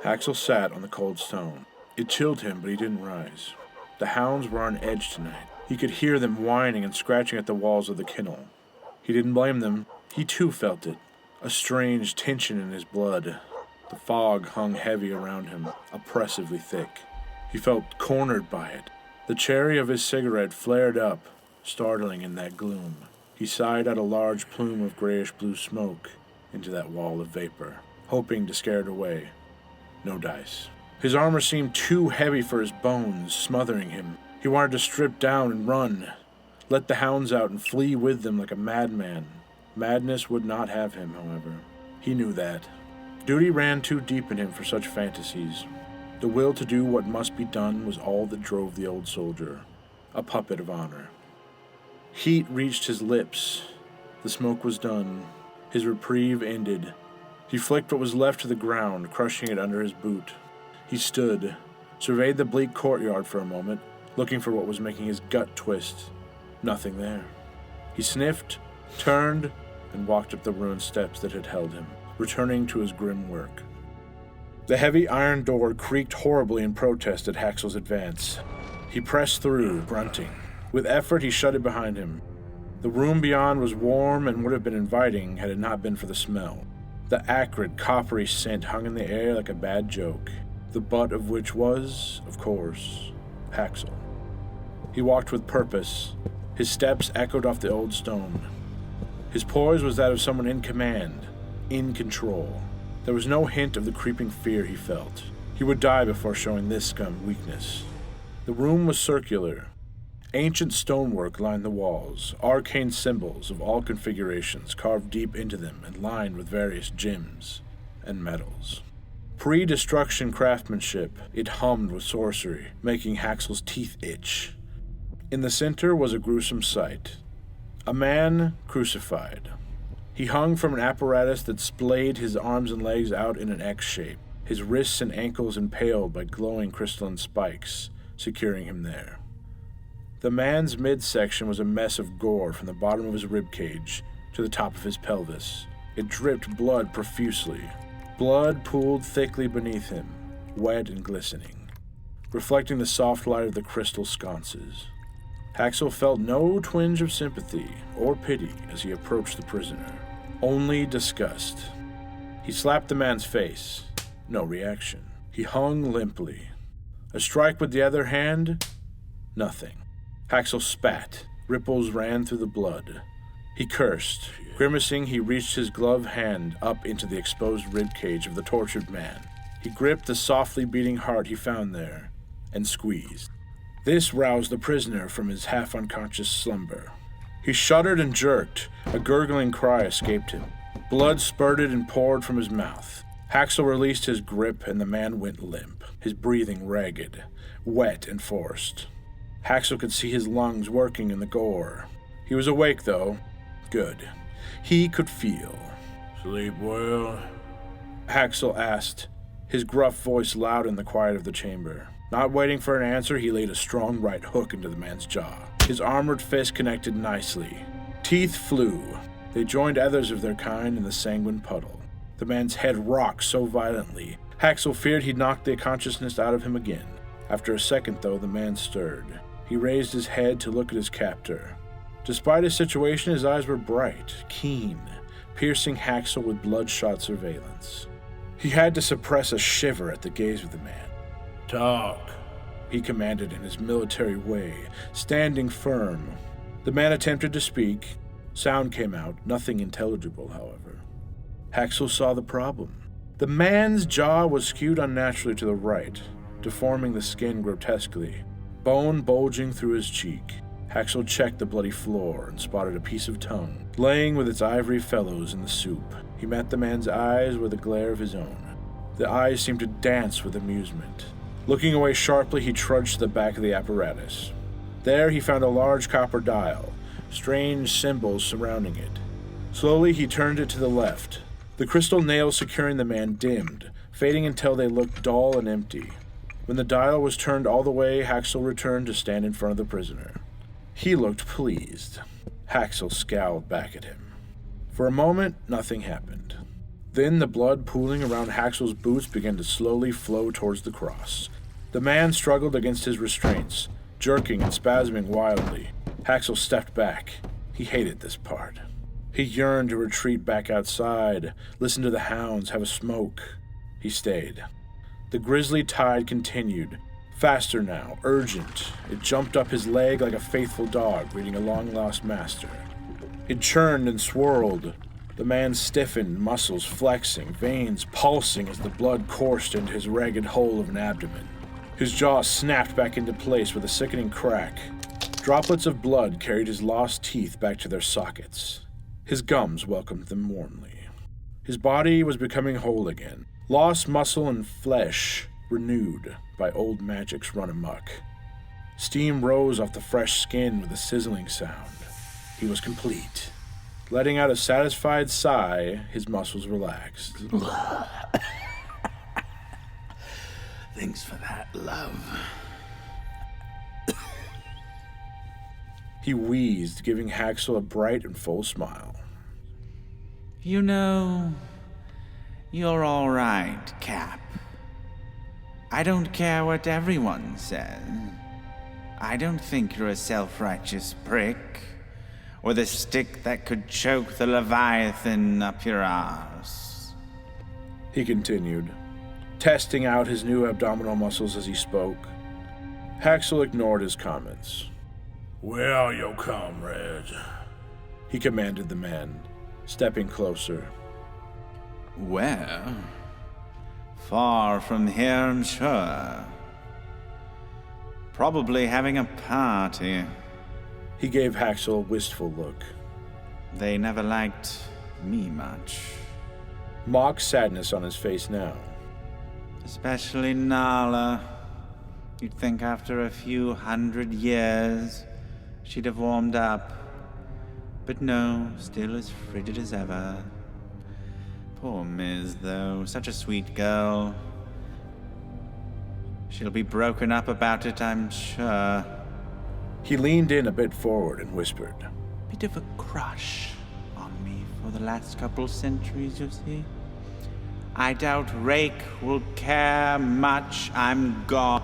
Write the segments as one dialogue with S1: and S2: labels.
S1: Haxel sat on the cold stone. It chilled him, but he didn't rise. The hounds were on edge tonight. He could hear them whining and scratching at the walls of the kennel. He didn't blame them. He too felt it, a strange tension in his blood. The fog hung heavy around him, oppressively thick. He felt cornered by it. The cherry of his cigarette flared up, startling in that gloom. He sighed out a large plume of grayish-blue smoke into that wall of vapor, hoping to scare it away. No dice. His armor seemed too heavy for his bones, smothering him. He wanted to strip down and run, let the hounds out and flee with them like a madman. Madness would not have him, however. He knew that. Duty ran too deep in him for such fantasies. The will to do what must be done was all that drove the old soldier, a puppet of honor. Heat reached his lips. The smoke was done. His reprieve ended. He flicked what was left to the ground, crushing it under his boot. He stood, surveyed the bleak courtyard for a moment, looking for what was making his gut twist. Nothing there. He sniffed, turned, and walked up the ruined steps that had held him, returning to his grim work. The heavy iron door creaked horribly in protest at Haxel's advance. He pressed through, grunting. With effort, he shut it behind him. The room beyond was warm and would have been inviting had it not been for the smell. The acrid, coppery scent hung in the air like a bad joke, the butt of which was, of course, Haxel. He walked with purpose. His steps echoed off the old stone. His poise was that of someone in command, in control. There was no hint of the creeping fear he felt. He would die before showing this scum weakness. The room was circular. Ancient stonework lined the walls, arcane symbols of all configurations carved deep into them and lined with various gems and metals. Pre-destruction craftsmanship, it hummed with sorcery, making Haxel's teeth itch. In the center was a gruesome sight. A man crucified. He hung from an apparatus that splayed his arms and legs out in an X shape, his wrists and ankles impaled by glowing crystalline spikes, securing him there. The man's midsection was a mess of gore from the bottom of his ribcage to the top of his pelvis. It dripped blood profusely. Blood pooled thickly beneath him, wet and glistening, reflecting the soft light of the crystal sconces. Haxel felt no twinge of sympathy or pity as he approached the prisoner, only disgust. He slapped the man's face. No reaction. He hung limply. A strike with the other hand? Nothing. Haxel spat. Ripples ran through the blood. He cursed. Grimacing, he reached his gloved hand up into the exposed ribcage of the tortured man. He gripped the softly beating heart he found there and squeezed. This roused the prisoner from his half-unconscious slumber. He shuddered and jerked. A gurgling cry escaped him. Blood spurted and poured from his mouth. Haxel released his grip and the man went limp, his breathing ragged, wet and forced. Haxel could see his lungs working in the gore. He was awake, though. Good. He could feel.
S2: "Sleep well?"
S1: Haxel asked, his gruff voice loud in the quiet of the chamber. Not waiting for an answer, he laid a strong right hook into the man's jaw. His armored fist connected nicely. Teeth flew. They joined others of their kind in the sanguine puddle. The man's head rocked so violently, Haxel feared he'd knock the consciousness out of him again. After a second, though, the man stirred. He raised his head to look at his captor. Despite his situation, his eyes were bright, keen, piercing Haxel with bloodshot surveillance. He had to suppress a shiver at the gaze of the man.
S2: "Talk,"
S1: he commanded in his military way, standing firm. The man attempted to speak. Sound came out, nothing intelligible, however. Haxel saw the problem. The man's jaw was skewed unnaturally to the right, deforming the skin grotesquely, bone bulging through his cheek. Haxel checked the bloody floor and spotted a piece of tongue, laying with its ivory fellows in the soup. He met the man's eyes with a glare of his own. The eyes seemed to dance with amusement. Looking away sharply, he trudged to the back of the apparatus. There he found a large copper dial, strange symbols surrounding it. Slowly he turned it to the left. The crystal nails securing the man dimmed, fading until they looked dull and empty. When the dial was turned all the way, Haxel returned to stand in front of the prisoner. He looked pleased. Haxel scowled back at him. For a moment, nothing happened. Then the blood pooling around Haxel's boots began to slowly flow towards the cross. The man struggled against his restraints, jerking and spasming wildly. Haxel stepped back. He hated this part. He yearned to retreat back outside, listen to the hounds, have a smoke. He stayed. The grisly tide continued. Faster now, urgent. It jumped up his leg like a faithful dog greeting a long-lost master. It churned and swirled. The man stiffened, muscles flexing, veins pulsing as the blood coursed into his ragged hole of an abdomen. His jaw snapped back into place with a sickening crack. Droplets of blood carried his lost teeth back to their sockets. His gums welcomed them warmly. His body was becoming whole again, lost muscle and flesh renewed by old magics run amok. Steam rose off the fresh skin with a sizzling sound. He was complete. Letting out a satisfied sigh, his muscles relaxed.
S3: Thanks for that, love.
S1: He wheezed, giving Haxel a bright and full smile.
S3: You know, you're all right, Cap. I don't care what everyone says. I don't think you're a self-righteous prick, or the stick that could choke the Leviathan up your arse.
S1: He continued, testing out his new abdominal muscles as he spoke. Haxel ignored his comments.
S2: Where are your comrades?
S1: He commanded the man, stepping closer.
S3: Where? Far from here, I'm sure. Probably having a party.
S1: He gave Haxel a wistful look.
S3: They never liked me much.
S1: Mock sadness on his face now.
S3: Especially Nala. You'd think after a few 100 years, she'd have warmed up. But no, still as frigid as ever. Poor Miz, though, such a sweet girl. She'll be broken up about it, I'm sure.
S1: He leaned in a bit forward and whispered.
S3: Bit of a crush on me for the last couple centuries, you see. I doubt Rake will care much. I'm gone.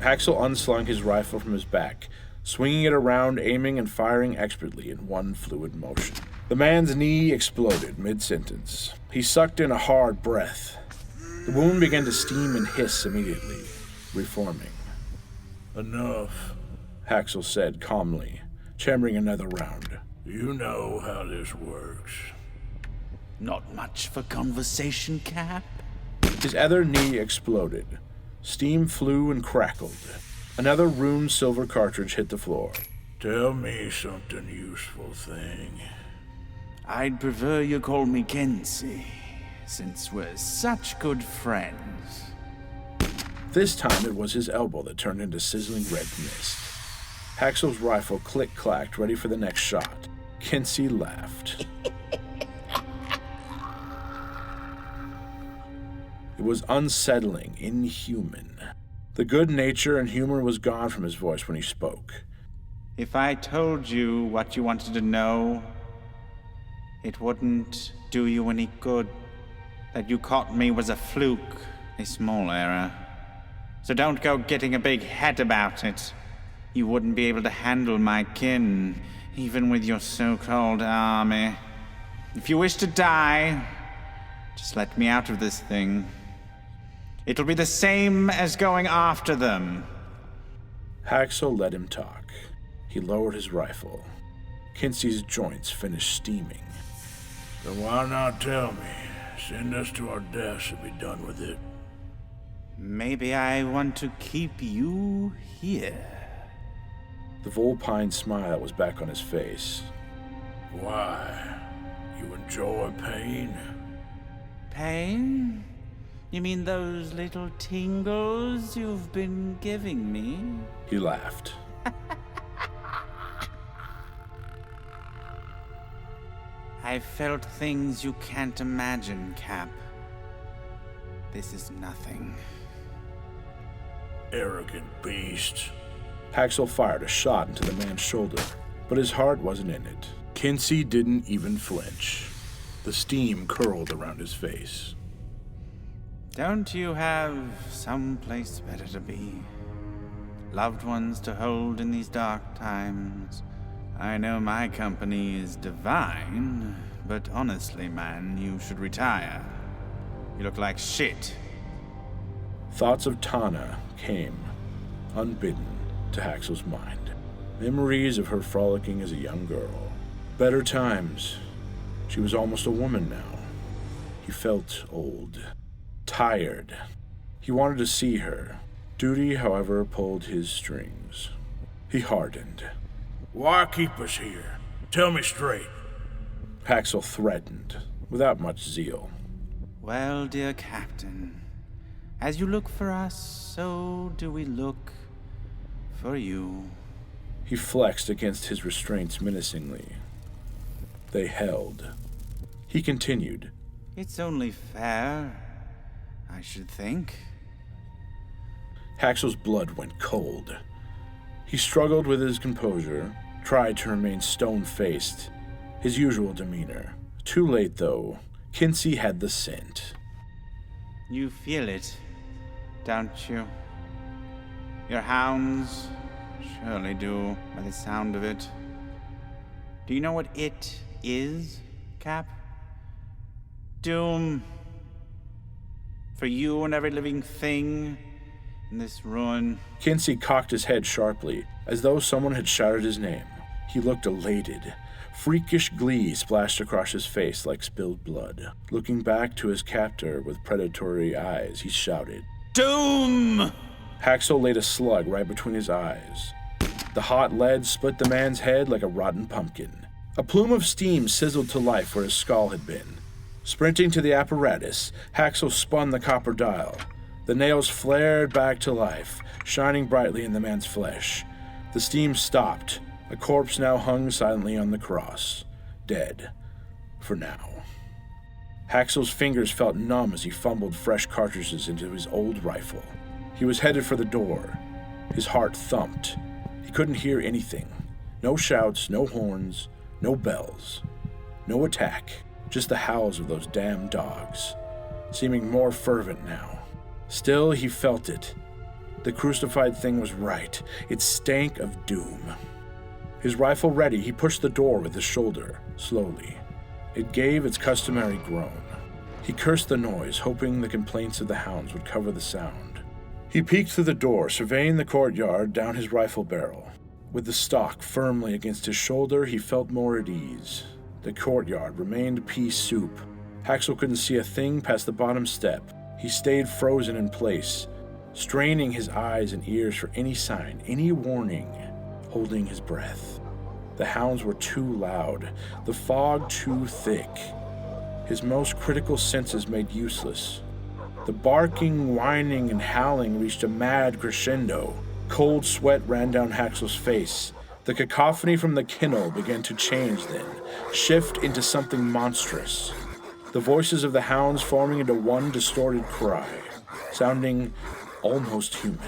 S1: Haxel unslung his rifle from his back, swinging it around, aiming and firing expertly in one fluid motion. The man's knee exploded mid-sentence. He sucked in a hard breath. The wound began to steam and hiss immediately, reforming.
S2: Enough.
S1: Haxel said calmly, chambering another round.
S2: You know how this works.
S3: Not much for conversation, Cap.
S1: His other knee exploded. Steam flew and crackled. Another ruined silver cartridge hit the floor.
S2: Tell me something useful thing.
S3: I'd prefer you call me Kencey, since we're such good friends.
S1: This time it was his elbow that turned into sizzling red mist. Haxel's rifle click-clacked, ready for the next shot. Kencey laughed. It was unsettling, inhuman. The good nature and humor was gone from his voice when he spoke.
S3: If I told you what you wanted to know, it wouldn't do you any good. That you caught me was a fluke, a small error. So don't go getting a big head about it. You wouldn't be able to handle my kin, even with your so-called army. If you wish to die, just let me out of this thing. It'll be the same as going after them.
S1: Haxel let him talk. He lowered his rifle. Kencey's joints finished steaming.
S2: Then why not tell me? Send us to our deaths and be done with it.
S3: Maybe I want to keep you here.
S1: The vulpine smile was back on his face.
S2: Why? You enjoy pain?
S3: Pain? You mean those little tingles you've been giving me?
S1: He laughed.
S3: I've felt things you can't imagine, Cap. This is nothing.
S2: Arrogant beast.
S1: Haxel fired a shot into the man's shoulder, but his heart wasn't in it. Kencey didn't even flinch. The steam curled around his face.
S3: Don't you have some place better to be? Loved ones to hold in these dark times? I know my company is divine, but honestly, man, you should retire. You look like shit.
S1: Thoughts of Tana came, unbidden, to Haxel's mind. Memories of her frolicking as a young girl. Better times. She was almost a woman now. He felt old. Tired. He wanted to see her. Duty, however, pulled his strings. He hardened.
S2: Why keep us here? Tell me straight.
S1: Haxel threatened, without much zeal.
S3: Well, dear Captain, as you look for us, so do we look for you.
S1: He flexed against his restraints menacingly. They held. He continued.
S3: It's only fair, I should think.
S1: Haxel's blood went cold. He struggled with his composure, tried to remain stone-faced, his usual demeanor. Too late, though. Kencey had the scent.
S3: You feel it, don't you? Your hounds surely do, by the sound of it. Do you know what it is, Cap? Doom. For you and every living thing in this ruin.
S1: Kencey cocked his head sharply, as though someone had shouted his name. He looked elated. Freakish glee splashed across his face like spilled blood. Looking back to his captor with predatory eyes, he shouted,
S3: Doom!
S1: Haxel laid a slug right between his eyes. The hot lead split the man's head like a rotten pumpkin. A plume of steam sizzled to life where his skull had been. Sprinting to the apparatus, Haxel spun the copper dial. The nails flared back to life, shining brightly in the man's flesh. The steam stopped. A corpse now hung silently on the cross, dead, for now. Haxel's fingers felt numb as he fumbled fresh cartridges into his old rifle. He was headed for the door. His heart thumped. He couldn't hear anything. No shouts, no horns, no bells. No attack, just the howls of those damn dogs, seeming more fervent now. Still, he felt it. The crucified thing was right. It stank of doom. His rifle ready, he pushed the door with his shoulder, slowly. It gave its customary groan. He cursed the noise, hoping the complaints of the hounds would cover the sound. He peeked through the door, surveying the courtyard down his rifle barrel. With the stock firmly against his shoulder, he felt more at ease. The courtyard remained pea soup. Haxel couldn't see a thing past the bottom step. He stayed frozen in place, straining his eyes and ears for any sign, any warning, holding his breath. The hounds were too loud, the fog too thick. His most critical senses made useless. The barking, whining, and howling reached a mad crescendo. Cold sweat ran down Haxel's face. The cacophony from the kennel began to change then, shift into something monstrous. The voices of the hounds forming into one distorted cry, sounding almost human.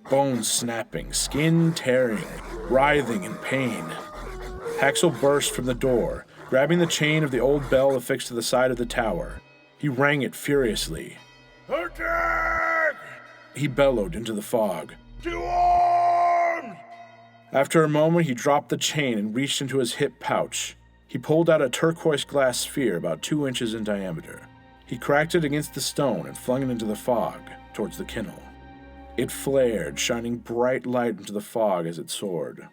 S1: Bones snapping, skin tearing, writhing in pain. Haxel burst from the door, grabbing the chain of the old bell affixed to the side of the tower. He rang it furiously.
S2: Attack!
S1: He bellowed into the fog.
S2: To arms!
S1: After a moment, he dropped the chain and reached into his hip pouch. He pulled out a turquoise glass sphere about 2 inches in diameter. He cracked it against the stone and flung it into the fog, towards the kennel. It flared, shining bright light into the fog as it soared.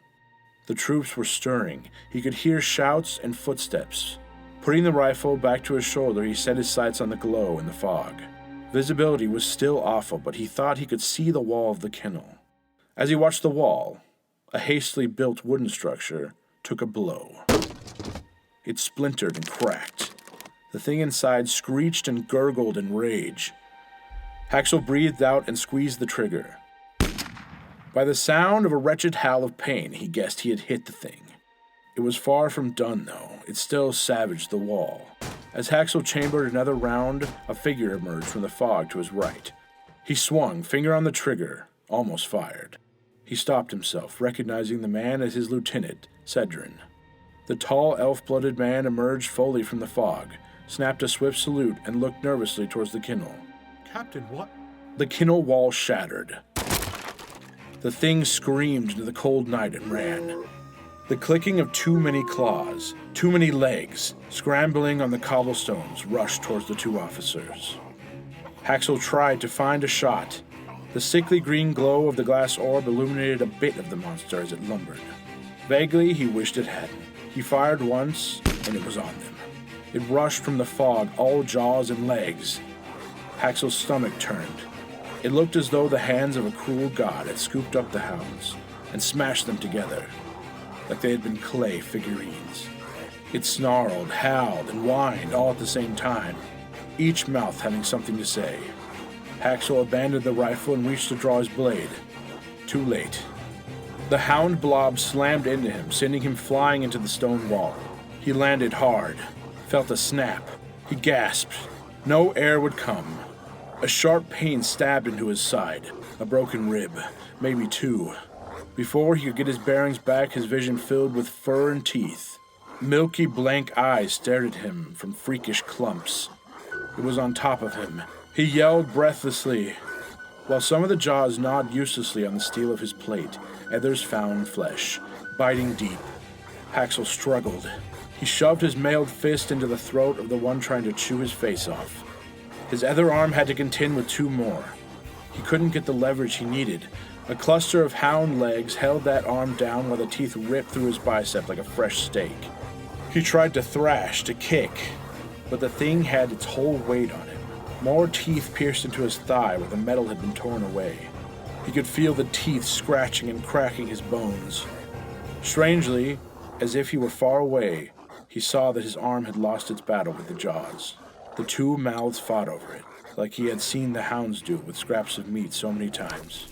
S1: The troops were stirring. He could hear shouts and footsteps. Putting the rifle back to his shoulder, he set his sights on the glow in the fog. Visibility was still awful, but he thought he could see the wall of the kennel. As he watched the wall, a hastily built wooden structure took a blow. It splintered and cracked. The thing inside screeched and gurgled in rage. Haxel breathed out and squeezed the trigger. By the sound of a wretched howl of pain, he guessed he had hit the thing. It was far from done, though. It still savaged the wall. As Haxel chambered another round, a figure emerged from the fog to his right. He swung, finger on the trigger, almost fired. He stopped himself, recognizing the man as his lieutenant, Cedrin. The tall, elf-blooded man emerged fully from the fog, snapped a swift salute, and looked nervously towards the kennel.
S4: Captain, what?
S1: The kennel wall shattered. The thing screamed into the cold night and ran. The clicking of too many claws, too many legs, scrambling on the cobblestones, rushed towards the two officers. Haxel tried to find a shot. The sickly green glow of the glass orb illuminated a bit of the monster as it lumbered. Vaguely, he wished it hadn't. He fired once, and it was on them. It rushed from the fog, all jaws and legs. Haxel's stomach turned. It looked as though the hands of a cruel god had scooped up the hounds and smashed them together, like they had been clay figurines. It snarled, howled, and whined all at the same time, each mouth having something to say. Haxel abandoned the rifle and reached to draw his blade. Too late. The hound blob slammed into him, sending him flying into the stone wall. He landed hard, felt a snap. He gasped. No air would come. A sharp pain stabbed into his side, a broken rib, maybe two. Before he could get his bearings back, his vision filled with fur and teeth. Milky, blank eyes stared at him from freakish clumps. It was on top of him. He yelled breathlessly. While some of the jaws gnawed uselessly on the steel of his plate, others found flesh, biting deep. Haxel struggled. He shoved his mailed fist into the throat of the one trying to chew his face off. His other arm had to contend with two more. He couldn't get the leverage he needed. A cluster of hound legs held that arm down while the teeth ripped through his bicep like a fresh steak. He tried to thrash, to kick, but the thing had its whole weight on him. More teeth pierced into his thigh where the metal had been torn away. He could feel the teeth scratching and cracking his bones. Strangely, as if he were far away, he saw that his arm had lost its battle with the jaws. The two mouths fought over it, like he had seen the hounds do with scraps of meat so many times.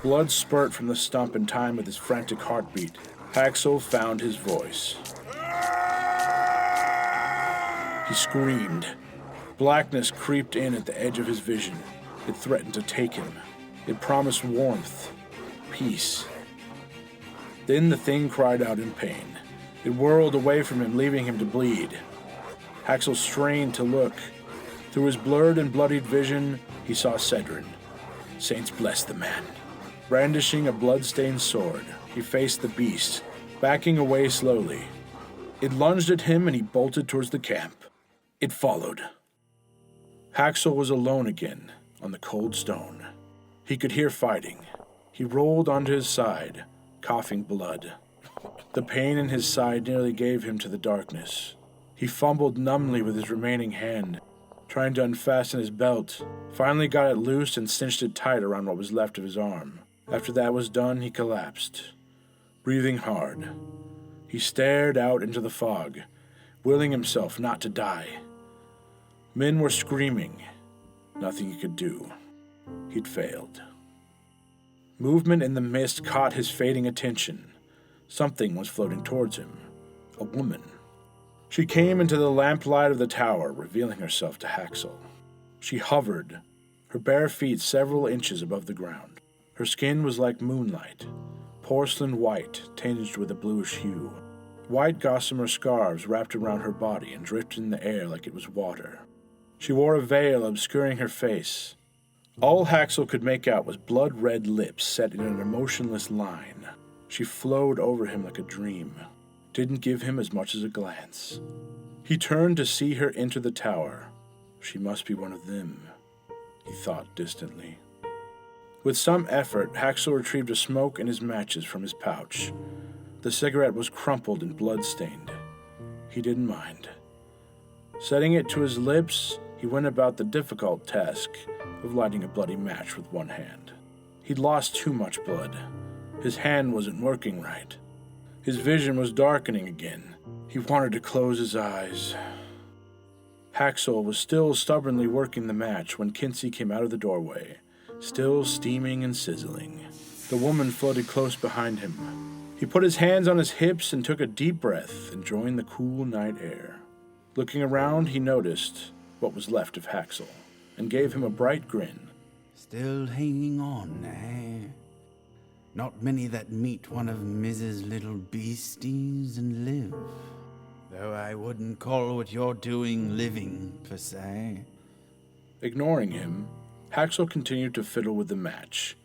S1: Blood spurt from the stump in time with his frantic heartbeat. Haxel found his voice. He screamed. Blackness creeped in at the edge of his vision. It threatened to take him. It promised warmth, peace. Then the thing cried out in pain. It whirled away from him, leaving him to bleed. Haxel strained to look. Through his blurred and bloodied vision, he saw Cedrin. Saints bless the man. Brandishing a blood-stained sword, he faced the beast, backing away slowly. It lunged at him and he bolted towards the camp. It followed. Haxel was alone again, on the cold stone. He could hear fighting. He rolled onto his side, coughing blood. The pain in his side nearly gave him to the darkness. He fumbled numbly with his remaining hand, trying to unfasten his belt, finally got it loose and cinched it tight around what was left of his arm. After that was done, he collapsed, breathing hard. He stared out into the fog, willing himself not to die. Men were screaming. Nothing he could do. He'd failed. Movement in the mist caught his fading attention. Something was floating towards him. A woman. She came into the lamplight of the tower, revealing herself to Haxel. She hovered, her bare feet several inches above the ground. Her skin was like moonlight, porcelain white tinged with a bluish hue. White gossamer scarves wrapped around her body and drifted in the air like it was water. She wore a veil obscuring her face. All Haxel could make out was blood-red lips set in an emotionless line. She flowed over him like a dream, didn't give him as much as a glance. He turned to see her enter the tower. She must be one of them, he thought distantly. With some effort, Haxel retrieved a smoke and his matches from his pouch. The cigarette was crumpled and blood-stained. He didn't mind. Setting it to his lips, he went about the difficult task of lighting a bloody match with one hand. He'd lost too much blood. His hand wasn't working right. His vision was darkening again. He wanted to close his eyes. Haxel was still stubbornly working the match when Kencey came out of the doorway, still steaming and sizzling. The woman floated close behind him. He put his hands on his hips and took a deep breath, enjoying the cool night air. Looking around, he noticed what was left of Haxel, and gave him a bright grin.
S5: Still hanging on, eh? Not many that meet one of Mrs. Little Beasties and live. Though I wouldn't call what you're doing living, per se.
S1: Ignoring him, Haxel continued to fiddle with the match.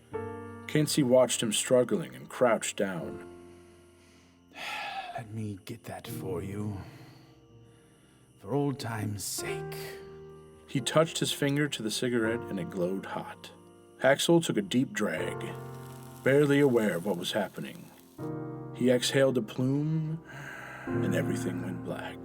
S1: Kencey watched him struggling and crouched down.
S5: Let me get that for you. For old time's sake.
S1: He touched his finger to the cigarette and it glowed hot. Haxel took a deep drag, barely aware of what was happening. He exhaled a plume and everything went black.